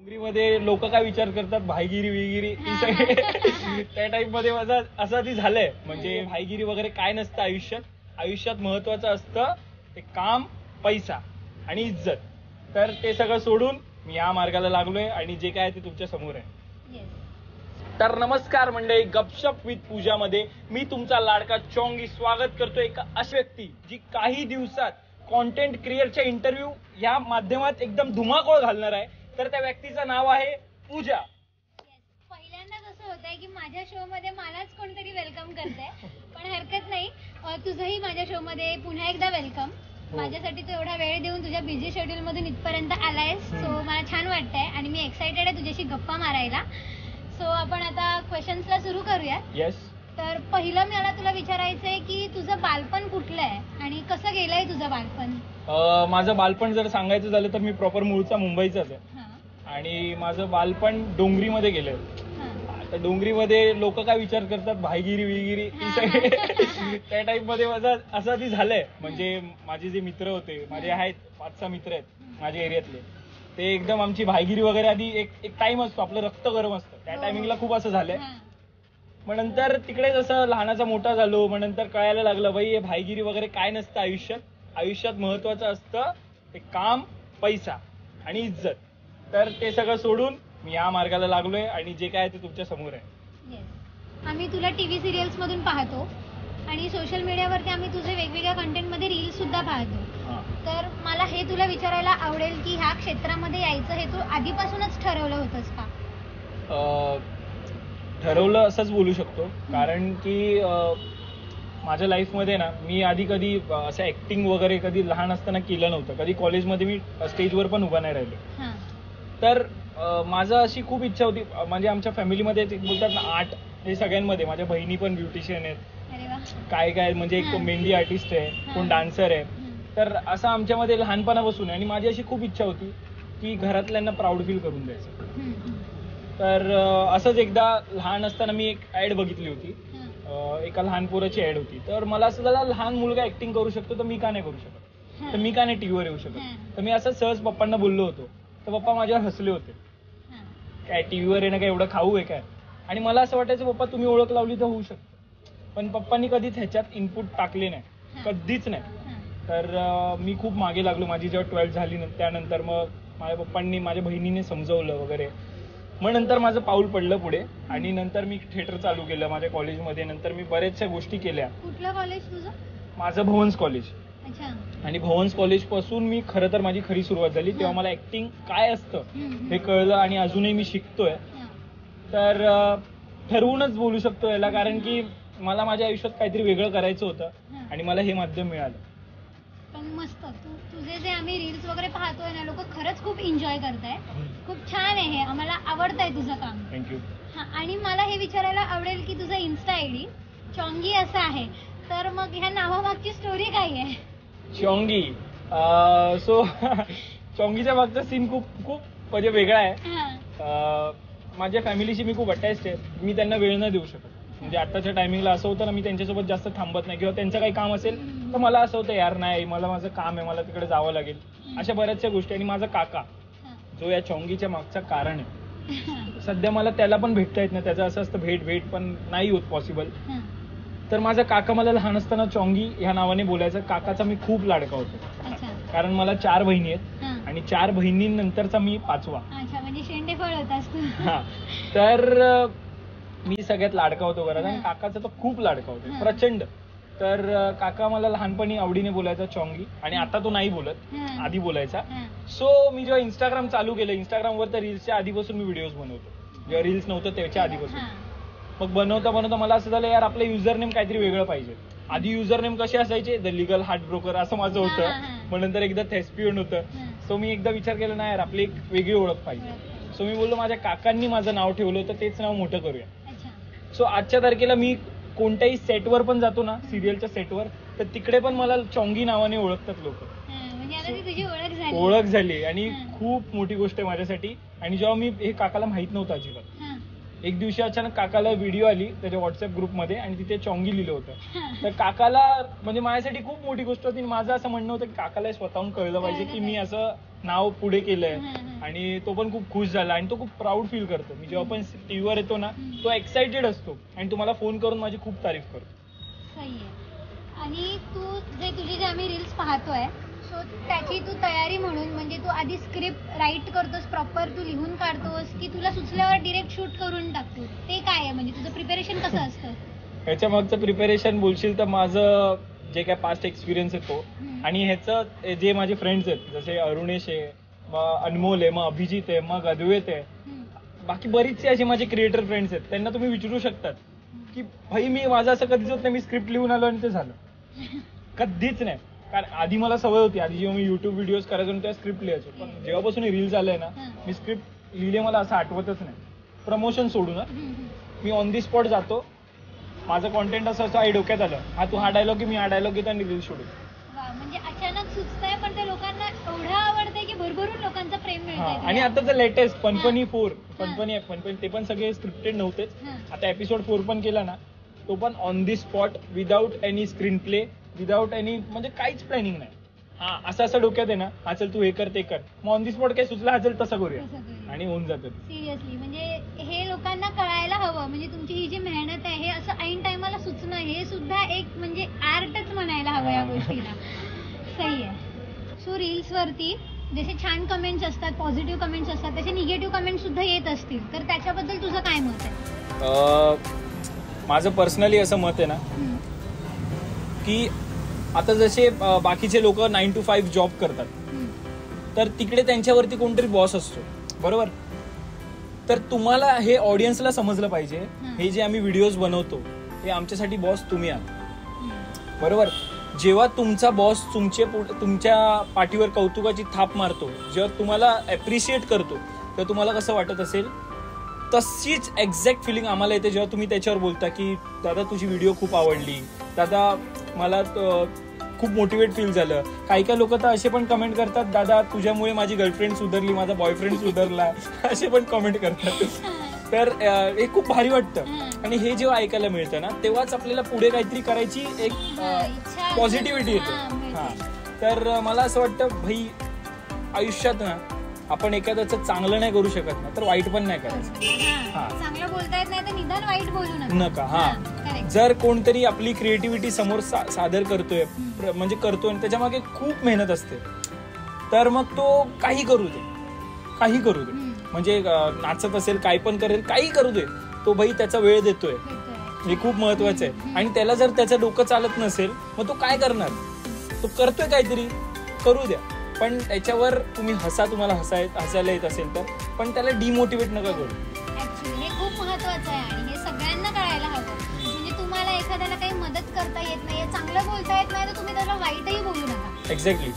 डोंगरीमध्ये लोक काय विचार करतात, भाईगिरी विगिरी त्या टाइप मध्ये माझा असं आधी झालंय. म्हणजे भाईगिरी वगैरे काय नसतं आयुष्यात. आयुष्यात महत्वाचं असतं ते काम, पैसा आणि इज्जत. तर ते सगळं सोडून मी या मार्गाला लागलोय आणि जे काय ते तुमच्या समोर आहे. तर नमस्कार मंडळी, गपशप विथ पूजा मध्ये मी तुमचा लाडका चोंगी स्वागत करतोय एका अशी व्यक्ती जी काही दिवसात कॉन्टेंट क्रिएटरच्या इंटरव्ह्यू या माध्यमात एकदम धुमाकूळ घालणार आहे. तर त्या व्यक्तीचं नाव आहे पूजा. पहिल्यांदा कसं होतंय की माझ्या शो मध्ये मलाच कोणतरी वेलकम करतंय, पण हरकत नाही. तुझंही माझ्या शो मध्ये पुन्हा एकदा वेलकम. माझ्यासाठी तू एवढा वेळ देऊन तुझ्या बिझी शेड्यूल मधून इथपर्यंत आलायस, सो मला छान वाटतंय आणि मी एक्साइटेड आहे तुझ्याशी गप्पा मारायला. सो आपण आता क्वेश्चन्सला सुरू करूया. येस. तर पहिलं मला तुला विचारायचंय की तुझं बालपण कुठलं आहे आणि कसं गेलंय तुझं बालपण? माझं बालपण जर सांगायचं झालं तर मी प्रॉपर मूळचा मुंबईचाच आहे आणि माझं बालपण डोंगरीमध्ये गेलंय. आता डोंगरीमध्ये लोक काय विचार करतात, भाईगिरी विगिरी त्या टाइप मध्ये माझं असं आधी झालंय. म्हणजे माझे जे मित्र होते, माझे आहेत 5-6 मित्र आहेत माझ्या एरियातले, ते एकदम आमची भाईगिरी वगैरे आधी एक टाइम असतो, आपलं रक्त गरम असतं, त्या टायमिंगला खूप असं झालंय. मग नंतर तिकडे जसं लहानाचा मोठा झालो, मग नंतर कळायला लागलं बाई हे भाईगिरी वगैरे काय नसतं आयुष्यात. आयुष्यात महत्वाचं असतं ते काम, पैसा आणि इज्जत. तर ते सगळं सोडून मी या मार्गाला लागलोय आणि जे काय ते तुमच्या समोर आहे. आम्ही तुला टीव्ही सिरियल्स मधून पाहतो आणि सोशल मीडियावरती आम्ही तुझे वेगवेगळ्या कंटेंट मध्ये रील्स सुद्धा पाहतो. तर मला हे तुला विचारायला आवडेल की ह्या क्षेत्रामध्ये यायचं हे तू आधीपासूनच ठरवलं होतंस का? ठरवलं असंच बोलू शकतो, कारण की माझ्या लाईफमध्ये ना मी आधी कधी असं ऍक्टिंग वगैरे कधी लहान असताना केलं नव्हतं. कधी कॉलेजमध्ये मी स्टेजवर पण उभा नाही राहिलो. तर माझं अशी खूप इच्छा होती. म्हणजे आमच्या फॅमिलीमध्ये बोलतात ना आर्ट, हे सगळ्यांमध्ये माझ्या बहिणी पण ब्युटिशियन आहेत, काय म्हणजे एक मेहंदी आर्टिस्ट आहे, कोण डान्सर आहे. तर असं आमच्यामध्ये लहानपणापासून आहे आणि माझी अशी खूप इच्छा होती की घरातल्यांना प्राऊड फील करून द्यायचं. तर असंच एकदा लहान असताना मी एक ऍड बघितली होती, एका लहान पोराची ऍड होती. तर मला असं झालं, लहान मुलगा ऍक्टिंग करू शकतो तर मी का नाही करू शकत, तर मी का नाही टीव्हीवर येऊ शकत. तर मी असं सहज पप्पांना बोललो होतो, तर पप्पा माझ्यावर हसले होते. काय टीव्हीवर येणं काय एवढं खाऊ आहे काय? आणि मला असं वाटायचं पप्पा तुम्ही ओळख लावली तर होऊ शकतं, पण पप्पांनी कधीच ह्याच्यात इनपुट टाकले नाही, कधीच नाही. तर मी खूप मागे लागलो. माझी जेव्हा 12th झाली त्यानंतर मग माझ्या पप्पांनी, माझ्या बहिणीने समजवलं वगैरे. मग नंतर माझं पाऊल पडलं पुढे आणि नंतर मी थिएटर चालू केलं माझ्या कॉलेजमध्ये. नंतर मी बऱ्याचशा गोष्टी केल्या. कुठलं कॉलेज तुझं? माझं भवन्स कॉलेज. आणि भवन्स कॉलेज पासून मी खरं तर माझी खरी सुरुवात झाली. तेव्हा मला ऍक्टिंग काय असतं हे कळलं आणि अजूनही मी शिकतोय. तर ठरवूनच बोलू शकतो याला, कारण की मला माझ्या आयुष्यात काहीतरी वेगळं करायचं होतं आणि मला हे माध्यम मिळालं. पण मस्त, तुझे जे आम्ही रील्स वगैरे पाहतोय ना, लोक खरंच खूप एन्जॉय करताय. खूप छान आहे हे, आम्हाला आवडतंय तुझं काम. थँक्यू. आणि मला हे विचारायला आवडेल की तुझं इन्स्टा आयडी चोंगी असं आहे, तर मग ह्या नावामागची स्टोरी काय आहे? चोंगी, सो चोंगीच्या मागचा सीन खूप म्हणजे वेगळा आहे. माझ्या फॅमिलीशी मी खूप अटॅच्ड आहे. मी त्यांना वेळ न देऊ शकत. म्हणजे आताच्या टायमिंगला असं होतं ना, मी त्यांच्यासोबत जास्त थांबत नाही, किंवा त्यांचं काही काम असेल तर मला असं होतं यार नाही, मला माझं काम आहे, मला तिकडे जावं लागेल, अशा बऱ्याचशा गोष्टी. आणि माझा काका जो या चोंगीच्या मागचं कारण आहे, सध्या मला त्याला पण भेटता येत नाही. त्याचं असं असतं भेट पण नाही होत पॉसिबल. तर माझा काका मला लहान असताना चोंगी ह्या नावाने बोलायचं. काकाचा मी खूप लाडका होतो, कारण मला 4 बहिणी आहेत आणि 4 बहिणींनंतरचा मी 5वा. म्हणजे शेंडेफळ होतास तू. तर मी सगळ्यात लाडका होतो घरात आणि काकाचा तर खूप लाडका होतो, प्रचंड. तर काका मला लहानपणी आवडीने बोलायचा चोंगी, आणि आता तो नाही बोलत, आधी बोलायचा. सो मी जेव्हा इंस्टाग्राम चालू केलं, इंस्टाग्रामवर तर रील्सच्या आधीपासून मी व्हिडिओज बनवतो, जेव्हा रील्स नव्हतं त्याच्या आधीपासून. मग बनवता मला असं झालं यार आपलं युजर नेम काहीतरी वेगळं पाहिजे. आधी युजर नेम कसे असायचे, द लिगल हार्ट ब्रोकर असं माझं होतं. मग नंतर एकदा थेस्पियन होतं. सो मी एकदा विचार केला नाही यार आपली एक वेगळी ओळख पाहिजे. सो मी बोललो माझ्या काकांनी माझं नाव ठेवलं तर तेच नाव मोठं करूया. सो आजच्या तारखेला मी कोणत्याही सेटवर पण जातो ना, सिरियलच्या सेटवर, तर तिकडे पण मला चोंगी नावाने ओळखतात लोक. ओळख झाली आणि खूप मोठी गोष्ट आहे माझ्यासाठी. आणि जेव्हा मी हे काकाला माहित नव्हतं अजिबात, एक दिवशी अचानक काकाला व्हिडिओ आली त्याच्या व्हॉट्सअप ग्रुपमध्ये आणि तिथे चॉंगी लिहिलं होतं. तर काकाला म्हणजे माझ्यासाठी खूप मोठी गोष्ट होती. माझं असं म्हणणं होतं की काकाला स्वतःहून कळलं पाहिजे की मी असं नाव पुढे केलंय आणि तो पण खूप खुश झाला आणि तो खूप प्राऊड फील करतो. मी जेव्हा पण टीव्हीवर येतो ना तो एक्साइटेड असतो आणि तो मला फोन करून माझी खूप तारीफ करतो. सही आहे. आणि तू तुझे जे आम्ही रील्स पाहतोय सो त्याची तू तयारी म्हणून म्हणजे तू आधी स्क्रिप्ट राईट करतोस प्रॉपर, तू लिहून काढतोस की तुला सुचल्यावर डिरेक्ट शूट करून टाकतो, ते काय आहे म्हणजे तुझं प्रिपरेशन कसं असतं? ह्याच्या मागचं प्रिपरेशन बोलशील तर माझं जे काय पास्ट एक्सपिरियन्स आहे तो आणि ह्याचं जे माझे फ्रेंड्स आहेत जसे अरुणेश आहे, मग अनमोल आहे, मग अभिजित आहे, मग अद्वैत आहे, बाकी बरीचसे असे माझे क्रिएटर फ्रेंड्स आहेत. त्यांना तुम्ही विचारू शकतात की भाई मी माझं असं कधीच होत नाही मी स्क्रिप्ट लिहून आलो आणि ते झालं. कधीच नाही. कारण आधी मला सवय होती, आधी जेव्हा मी युट्यूब व्हिडिओज करायचो तेव्हा स्क्रिप्ट लिहायचो. पण जेव्हापासून रील्स आलंय ना मी स्क्रिप्ट लिहिले मला असं आठवतच नाही. प्रमोशन सोडून मी ऑन दी स्पॉट जातो. माझं कॉन्टेंट असं आहे डोक्यात आलं, हा तू हा डायलॉग की मी हा डायलॉग घेतो आणि रील सोडू. म्हणजे अचानक सुचतंय पण ते लोकांना एवढं आवडतंय की भरभरून लोकांचं प्रेम मिळतंय. आणि आता लेटेस्ट फनफनी 4 फनफनी ते पण सगळे स्क्रिप्टेड नव्हतेच. आता एपिसोड 4 पण केला ना तो पण on the spot without any screen play, without any म्हणजे काहीच प्लॅनिंग नाही. हा असं डोक्यात आहे ना, हा चल तू हे कर ते कर, मग ऑन दी स्पॉट काय सुचला हा चल तसं करूया आणि होऊन जातं. सिरियसली म्हणजे हे लोकांना कळायला हवं. म्हणजे तुमची ही जी मेहनत आहे हे असं ऐन टायमाला सुचणं हे सुद्धा एक म्हणजे आर्टच म्हणायला हवं या गोष्टीला. सही आहे. सो रील्स वरती जसे छान कमेंट्स असतात, पॉझिटिव्ह कमेंट्स असतात, तसे निगेटिव्ह कमेंट्स सुद्धा येत असतील, तर त्याच्याबद्दल तुझं काय मत आहे? माझं पर्सनली असं मत आहे ना की आता जसे बाकीचे लोक 9 to 5 जॉब करतात तर तिकडे त्यांच्यावरती कोणतरी बॉस असतो, बरोबर. तर तुम्हाला हे ऑडियन्सला समजलं पाहिजे, हे जे आम्ही व्हिडिओज बनवतो हे आमच्यासाठी बॉस तुम्ही आहात, बरोबर. जेव्हा तुमचा बॉस तुमच्या पाठीवर कौतुकाची थाप मारतो, जेव्हा तुम्हाला अप्रिशिएट करतो तेव्हा तुम्हाला कसं वाटत असेल, तशीच एक्झॅक्ट फिलिंग आम्हाला येते जेव्हा तुम्ही त्याच्यावर बोलता की दादा तुझी व्हिडिओ खूप आवडली, दादा मला खूप मोटिवेट फील झालं. काही काही लोक तर असे पण कमेंट करतात, दादा तुझ्यामुळे माझी गर्लफ्रेंड सुधारली, माझा बॉयफ्रेंड सुधारला, असे पण कमेंट करतात. तर हे खूप भारी वाटतं आणि हे जेव्हा ऐकायला मिळतं ना तेव्हाच आपल्याला पुढे काहीतरी करायची एक पॉझिटिव्हिटी येते. तर मला असं वाटतं भाई आयुष्यात ना आपण एखाद्याचं चांगलं नाही करू शकत ना तर वाईट पण नाही करायचं. चांगलं बोलता येत नाही तर निदान वाईट बोलू नका. हा जर कोणतरी आपली क्रिएटिव्हिटी समोर सादर करतोय म्हणजे करतोय त्याच्यामागे खूप मेहनत असते तर मग तो काही करू दे म्हणजे नाचत असेल काय पण करेल काही करू दे, तो भाई त्याचा वेळ देतोय हे खूप महत्वाचं आहे. आणि त्याला जर त्याचं डोकं चालत नसेल मग तो काय करणार, तो करतोय काहीतरी करू द्या, पण त्याच्यावर तुम्ही तुम्हाला हसायला येत असेल तर पण त्याला डिमोटिवेट नका करू. ऍक्च्युली हे खूप महत्वाचं आहे आणि हे सगळ्यांना कळायला हवं. म्हणजे तुम्हाला एखाद्याला काही मदत करता येत नाही, चांगलं बोलता येत नाही तर तुम्ही त्याला वाईटही बोलू नका. एक्झॅक्टली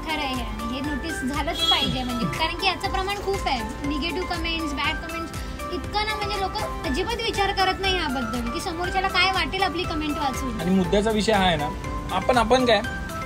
खरं आहे आणि हे नोटीस झालंच पाहिजे म्हणजे कारण की याचं प्रमाण खूप आहे. निगेटिव्ह कमेंट्स, बॅड कमेंट्स इतकं ना म्हणजे लोक अजिबात विचार करत नाही याबद्दल की समोरच्याला काय वाटेल आपली कमेंट वाचून. आणि मुद्द्याचा विषय हा आहे ना, आपण काय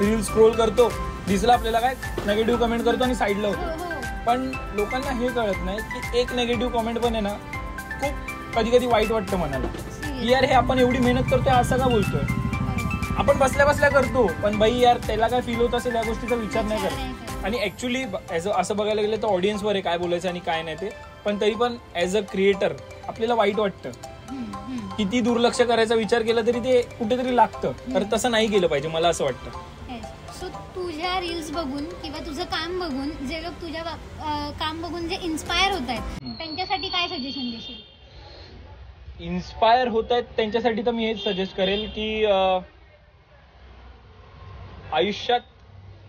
रील स्क्रोल करतो, दिसला आपल्याला काय नेगेटिव्ह कमेंट करतो आणि साईडला होतो. पण लोकांना हे कळत नाही की एक नेगेटिव्ह कमेंट पण आहे ना खूप कधी वाईट वाटतं मनाला की यार हे आपण एवढी मेहनत करतोय असं का बोलतोय. आपण बसल्या करतो पण बाई यार त्याला काय फील होत असेल या गोष्टीचा विचार नाही करत. आणि ऍक्च्युली असं बघायला गेलं तर ऑडियन्सवर आहे काय बोलायचं आणि काय नाही ते, पण तरी पण ऍज अ क्रिएटर आपल्याला वाईट वाटतं. किती दुर्लक्ष करायचा विचार केला तरी ते कुठेतरी लागतं, तर तसं नाही केलं पाहिजे मला असं वाटतं. सो तुझ्या रील्स बघून किंवा तुझं काम बघून जे लोक तुझ्या काम बघून जे इन्स्पायर होत आहेत त्यांच्यासाठी काय सजेशन देशील? इन्स्पायर होत आहेत त्यांच्यासाठी तर मी हेच सजेस्ट करेल की आयुष्यात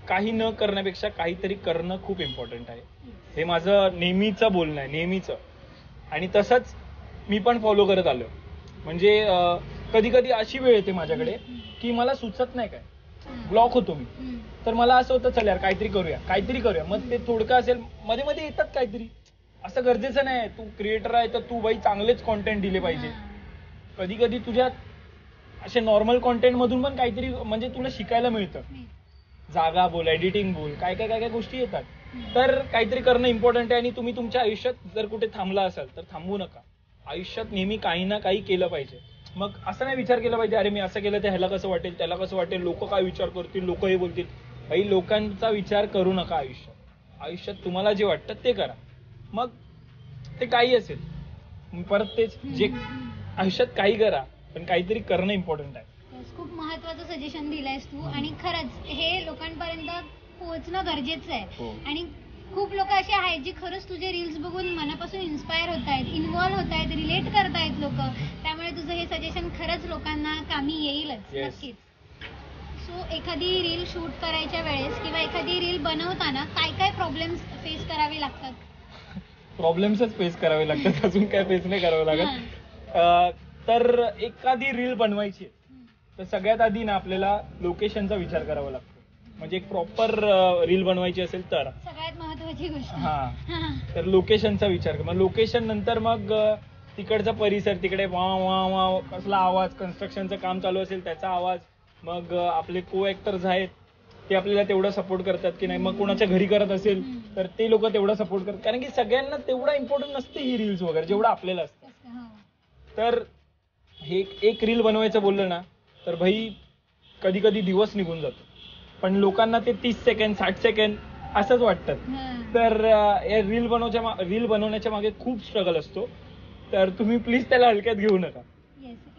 काही न करण्यापेक्षा काहीतरी करणं खूप इम्पॉर्टंट आहे. हे माझं नेहमीचं बोलणं आहे, नेहमीचं. आणि तसंच मी पण फॉलो करत आलो. म्हणजे कधी कधी अशी वेळ येते माझ्याकडे की मला सुचत नाही काय, ब्लॉक होतो मी. तर मला असं होतं चल यार काहीतरी करूया. मग ते थोडकं असेल मध्ये येतात काहीतरी. असं गरजेचं नाही तू क्रिएटर आहे तर तू बाई चांगलेच कॉन्टेंट दिले पाहिजे. कधी तुझ्या असे नॉर्मल कॉन्टेंट मधून पण काहीतरी म्हणजे तुला शिकायला मिळतं. जागा बोल, एडिटिंग बोल, काय गोष्टी येतात. तर काहीतरी करणं इम्पॉर्टंट आहे. आणि तुम्ही तुमच्या आयुष्यात जर कुठे थांबला असाल तर थांबू नका. आयुष्यात नेहमी काही ना काही केलं पाहिजे. मग असं नाही विचार केला पाहिजे अरे मी असं केलं तर ह्याला कसं वाटेल, त्याला कसं वाटेल, लोक काय विचार करतील, लोक हे बोलतील. काही लोकांचा विचार करू नका आयुष्यात तुम्हाला जे वाटतं ते करा. मग ते काही असेल परत तेच जे आयुष्यात काही करा पण काहीतरी करणं इम्पॉर्टंट आहे. खूप महत्वाचं सजेशन दिलंयस तू आणि खरंच हे लोकांपर्यंत पोहोचणं गरजेचं आहे. आणि खूप लोक असे आहेत जी खरंच तुझे रील्स बघून मनापासून इन्स्पायर होत आहेत, इन्व्हॉल्व्ह होत आहेत, रिलेट करतायत लोक. त्यामुळे तुझं हे सजेशन खरंच लोकांना कामी येईलच नक्कीच. सो एखादी रील शूट करायच्या वेळेस किंवा एखादी रील बनवताना काय काय प्रॉब्लेम्स फेस करावे लागतात? प्रॉब्लेम्सच फेस करावे लागतात, अजून काय फेस नाही करावं लागत. तर एखादी रील बनवायची तर सगळ्यात आधी ना आपल्याला लोकेशनचा विचार करावा लागतो. म्हणजे एक प्रॉपर रील बनवायची असेल तर सगळ्यात महत्वाची गोष्ट तर लोकेशनचा विचार कर. मग लोकेशन नंतर मग तिकडचा परिसर, तिकडे वा कसला आवाज, कन्स्ट्रक्शनचं काम चालू असेल त्याचा आवाज, मग आपले को ऍक्टर्स आहेत ते आपल्याला तेवढा सपोर्ट करतात की नाही, मग कोणाच्या घरी करत असेल तर ते लोक तेवढा सपोर्ट करतात. कारण की सगळ्यांना तेवढा इम्पॉर्टंट नसते ही रील्स वगैरे जेवढं आपल्याला असतं. तर हे एक रील बनवायचं बोललं ना तर भाई कधी कधी दिवस निघून जातो, पण लोकांना ते 30 सेकंड 60 सेकंड असंच वाटतं. तर रील बनवण्याच्या मागे खूप स्ट्रगल असतो. तर तुम्ही प्लीज त्याला हलक्यात घेऊ नका.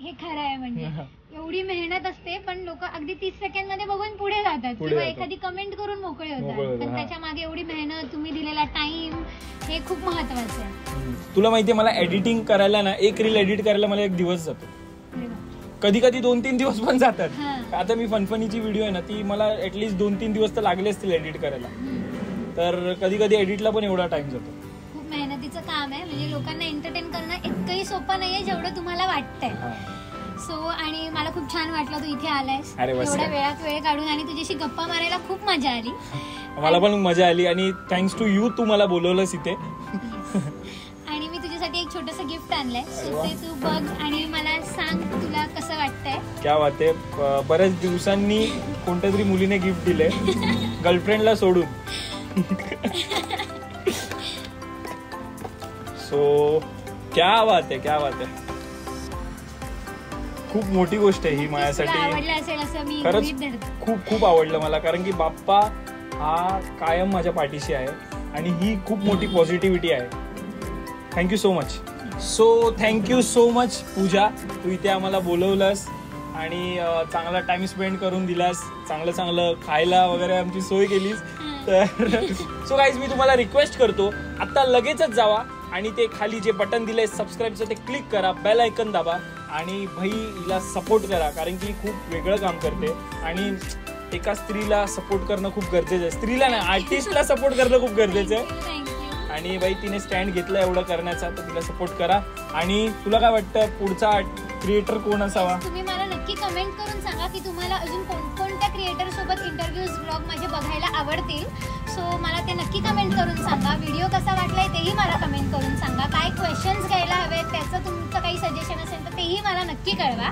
हे खरं आहे. म्हणजे एवढी मेहनत असते पण लोक अगदी 30 सेकंड मध्ये बघून पुढे जातात किंवा एखादी कमेंट करून मोकळे होतात. पण त्याच्या मागे एवढी मेहनत, तुम्ही दिलेला टाइम हे खूप महत्वाचं आहे. तुला माहितीये मला एडिटिंग करायला ना, एक रील एडिट करायला मला 1 दिवस जातो, कधी कधी 2-3 दिवस पण जातात. आता मी फनफनीची व्हिडिओ आहे ना ती मला ऍटलीस्ट 2-3 दिवस तर लागले असतील एडिट करायला. तर कधी कधी एडिटला पण एवढा टाइम जातो. खूप मेहनतीचं काम आहे. म्हणजे लोकांना एंटरटेन करणं इतकंही सोपं नाहीये जेवढं तुम्हाला वाटतंय. सो आणि मला खूप छान वाटलं तू इथे आलायस एवढ्या वेळात वेळ काढून आणि तुझ्याशी गप्पा मारायला खूप मजा आली. मला पण मजा आली आणि थँक्स टू यू, तू मला बोलवलंस इथे. आणि मी तुझ्यासाठी एक छोटस गिफ्ट आणलंय, सो ते तू बघ आणि मला सांग तुला कसं वाटतंय. क्या बात आहे. बऱ्याच दिवसांनी कोणत्या तरी मुलीने गिफ्ट दिले गर्लफ्रेंडला सोडून. सो क्या बात आहे, क्या बात आहे. खूप मोठी गोष्ट आहे ही माझ्यासाठी. खरंच खूप खूप आवडलं मला, कारण की बाप्पा हा कायम माझ्या पाठीशी आहे आणि ही खूप मोठी पॉझिटिव्हिटी आहे. Thank you so much. So thank you so much Pooja, तू इथे आम्हाला बोलवलंस आणि चांगला टाइम स्पेंड करून दिलास, चांगलं चांगलं खायला वगैरे आमची सोय केलीस. तर सो गाईज मी तुम्हाला रिक्वेस्ट करतो आता लगेचच जावा आणि ते खाली जे बटन दिलंय सबस्क्राईबचं ते क्लिक करा, बेल आयकन दाबा आणि भाई हिला सपोर्ट करा, कारण की खूप वेगळं काम करते आणि एका स्त्रीला सपोर्ट करणं खूप गरजेचं आहे. स्त्रीला नाही, आर्टिस्टला सपोर्ट करणं खूप गरजेचं आहे. आणि बाई तिने स्टँड घेतला एवढं करण्याचा, तर तिला सपोर्ट करा. आणि तुला काय वाटतं पुढचा क्रिएटर कोण असावा? तुम्ही मला नक्की कमेंट करून सांगा की तुम्हाला अजून कोणकोणत्या क्रिएटर सोबत इंटरव्ह्यूज ब्लॉग माझे बघायला आवडतील. सो मला ते नक्की कमेंट करून सांगा. व्हिडिओ कसा वाटलाय तेही मला कमेंट करून सांगा. काय क्वेश्चन्स घ्यायला हवेत त्याचं तुमचं काही सजेशन असेल तर तेही मला नक्की कळवा.